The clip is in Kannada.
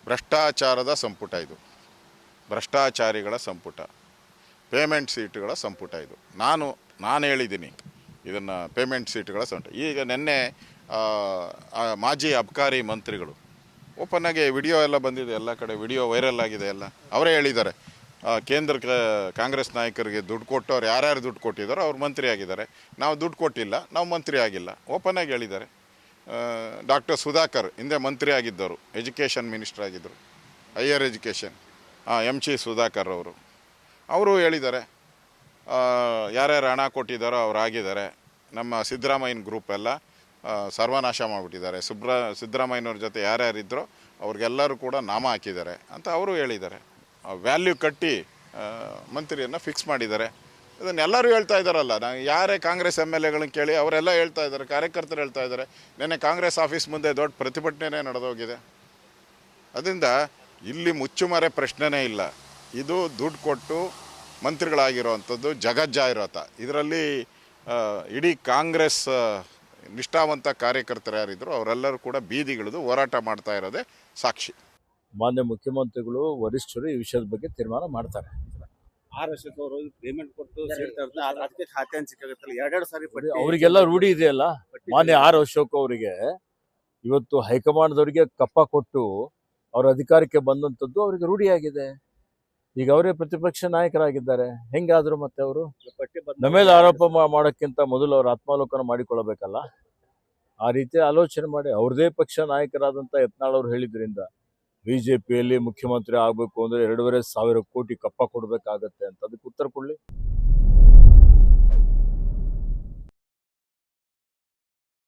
ಭ್ರಷ್ಟಾಚಾರದ ಸಂಪುಟ ಇದು, ಭ್ರಷ್ಟಾಚಾರಿಗಳ ಸಂಪುಟ, ಪೇಮೆಂಟ್ ಸೀಟ್ಗಳ ಸಂಪುಟ ಇದು. ನಾನು ಹೇಳಿದ್ದೀನಿ ಇದನ್ನು, ಪೇಮೆಂಟ್ ಸೀಟ್ಗಳ ಸಂಪುಟ. ಈಗ ನಿನ್ನೆ ಮಾಜಿ ಅಬ್ಕಾರಿ ಮಂತ್ರಿಗಳು ಓಪನ್ನಾಗಿ ವಿಡಿಯೋ ಎಲ್ಲ ಬಂದಿದೆ, ಎಲ್ಲ ಕಡೆ ವಿಡಿಯೋ ವೈರಲ್ ಆಗಿದೆ, ಎಲ್ಲ ಅವರೇ ಹೇಳಿದ್ದಾರೆ. ಕೇಂದ್ರ ಕಾಂಗ್ರೆಸ್ ನಾಯಕರಿಗೆ ದುಡ್ಡು ಕೊಟ್ಟವ್ರು ಯಾರ್ಯಾರು ದುಡ್ಡು ಕೊಟ್ಟಿದ್ದಾರೋ ಅವ್ರು ಮಂತ್ರಿ ಆಗಿದ್ದಾರೆ, ನಾವು ದುಡ್ಡು ಕೊಟ್ಟಿಲ್ಲ, ನಾವು ಮಂತ್ರಿ ಆಗಿಲ್ಲ, ಓಪನ್ನಾಗಿ ಹೇಳಿದ್ದಾರೆ. ಡಾಕ್ಟರ್ ಸುಧಾಕರ್ ಹಿಂದೆ ಮಂತ್ರಿ ಆಗಿದ್ದರು, ಎಜುಕೇಷನ್ ಮಿನಿಸ್ಟರ್ ಆಗಿದ್ದರು, ಹೈಯರ್ ಎಜುಕೇಷನ್, MC ಸುಧಾಕರ್ ಅವರು ಹೇಳಿದ್ದಾರೆ ಯಾರ್ಯಾರು ಹಣ ಕೊಟ್ಟಿದ್ದಾರೋ ಅವ್ರು ಆಗಿದ್ದಾರೆ. ನಮ್ಮ ಸಿದ್ದರಾಮಯ್ಯನ ಗ್ರೂಪ್ ಎಲ್ಲ ಸರ್ವನಾಶ ಮಾಡಿಬಿಟ್ಟಿದ್ದಾರೆ, ಸಿದ್ದರಾಮಯ್ಯನವ್ರ ಜೊತೆ ಯಾರ್ಯಾರಿದ್ದರೋ ಅವ್ರಿಗೆಲ್ಲರೂ ಕೂಡ ನಾಮ ಹಾಕಿದ್ದಾರೆ ಅಂತ ಅವರು ಹೇಳಿದ್ದಾರೆ. ವ್ಯಾಲ್ಯೂ ಕಟ್ಟಿ ಮಂತ್ರಿಯನ್ನು ಫಿಕ್ಸ್ ಮಾಡಿದ್ದಾರೆ. ಇದನ್ನೆಲ್ಲರೂ ಹೇಳ್ತಾ ಇದ್ದಾರಲ್ಲ, ನಾನು ಯಾರೇ ಕಾಂಗ್ರೆಸ್ MLAಗಳನ್ನ ಕೇಳಿ ಅವರೆಲ್ಲ ಹೇಳ್ತಾ ಇದ್ದಾರೆ, ಕಾರ್ಯಕರ್ತರು ಹೇಳ್ತಾ ಇದ್ದಾರೆ. ನಿನ್ನೆ ಕಾಂಗ್ರೆಸ್ ಆಫೀಸ್ ಮುಂದೆ ದೊಡ್ಡ ಪ್ರತಿಭಟನೆ ನಡೆದೋಗಿದೆ. ಅದರಿಂದ ಇಲ್ಲಿ ಮುಚ್ಚುಮರೆ ಪ್ರಶ್ನೆನೇ ಇಲ್ಲ. ಇದು ದುಡ್ಡು ಕೊಟ್ಟು ಮಂತ್ರಿಗಳಾಗಿರೋವಂಥದ್ದು ಜಗಜ್ಜಾಹಿರಾತ. ಇದರಲ್ಲಿ ಇಡೀ ಕಾಂಗ್ರೆಸ್ ನಿಷ್ಠಾವಂತ ಕಾರ್ಯಕರ್ತರು ಯಾರಿದ್ರು ಅವರೆಲ್ಲರೂ ಕೂಡ ಬೀದಿಗಿಳಿದು ಹೋರಾಟ ಮಾಡ್ತಾ ಇರೋದೇ ಸಾಕ್ಷಿ. ಮಾನ್ಯ ಮುಖ್ಯಮಂತ್ರಿಗಳು ವರಿಷ್ಠರು ಈ ವಿಷಯದ ಬಗ್ಗೆ ತೀರ್ಮಾನ ಮಾಡ್ತಾರೆ. ಅಶೋಕ್ ಅವರು ಪೇಮೆಂಟ್ ಕೊಟ್ಟು ಅದಕ್ಕೆ ಖಾತೆ ಹಂಚಿಕಾಗತ್ತಲ್ಲ, 2 ಸಾರಿ ಅವರಿಗೆಲ್ಲ ರೂಢಿ ಇದೆಯಲ್ಲ. ಮಾನ್ಯ ಅಶೋಕ್ ಅವರಿಗೆ ಇವತ್ತು ಹೈಕಮಾಂಡ್ದವರಿಗೆ ಕಪ್ಪ ಕೊಟ್ಟು ಅವ್ರ ಅಧಿಕಾರಕ್ಕೆ ಬಂದಂಥದ್ದು ಅವರಿಗೆ ರೂಢಿಯಾಗಿದೆ. ಈಗ ಅವರೇ ಪ್ರತಿಪಕ್ಷ ನಾಯಕರಾಗಿದ್ದಾರೆ. ಹೆಂಗಾದ್ರು ಮತ್ತೆ ಅವರು ನಮ್ಮ ಮೇಲೆ ಆರೋಪ ಮಾಡೋಕ್ಕಿಂತ ಮೊದಲು ಅವ್ರ ಆತ್ಮಾವಲೋಕನ ಮಾಡಿಕೊಳ್ಳಬೇಕಲ್ಲ. ಆ ರೀತಿ ಆಲೋಚನೆ ಮಾಡಿ ಅವ್ರದೇ ಪಕ್ಷ ನಾಯಕರಾದಂಥ ಯತ್ನಾಳ್ ಅವರು ಹೇಳಿದ್ರಿಂದ BJPಯಲ್ಲಿ ಮುಖ್ಯಮಂತ್ರಿ ಆಗಬೇಕು ಅಂದರೆ 2,500 ಕೋಟಿ ಕಪ್ಪ ಕೊಡಬೇಕಾಗತ್ತೆ ಅಂತ ಅದಕ್ಕೆ ಉತ್ತರ ಕೊಡಲಿ.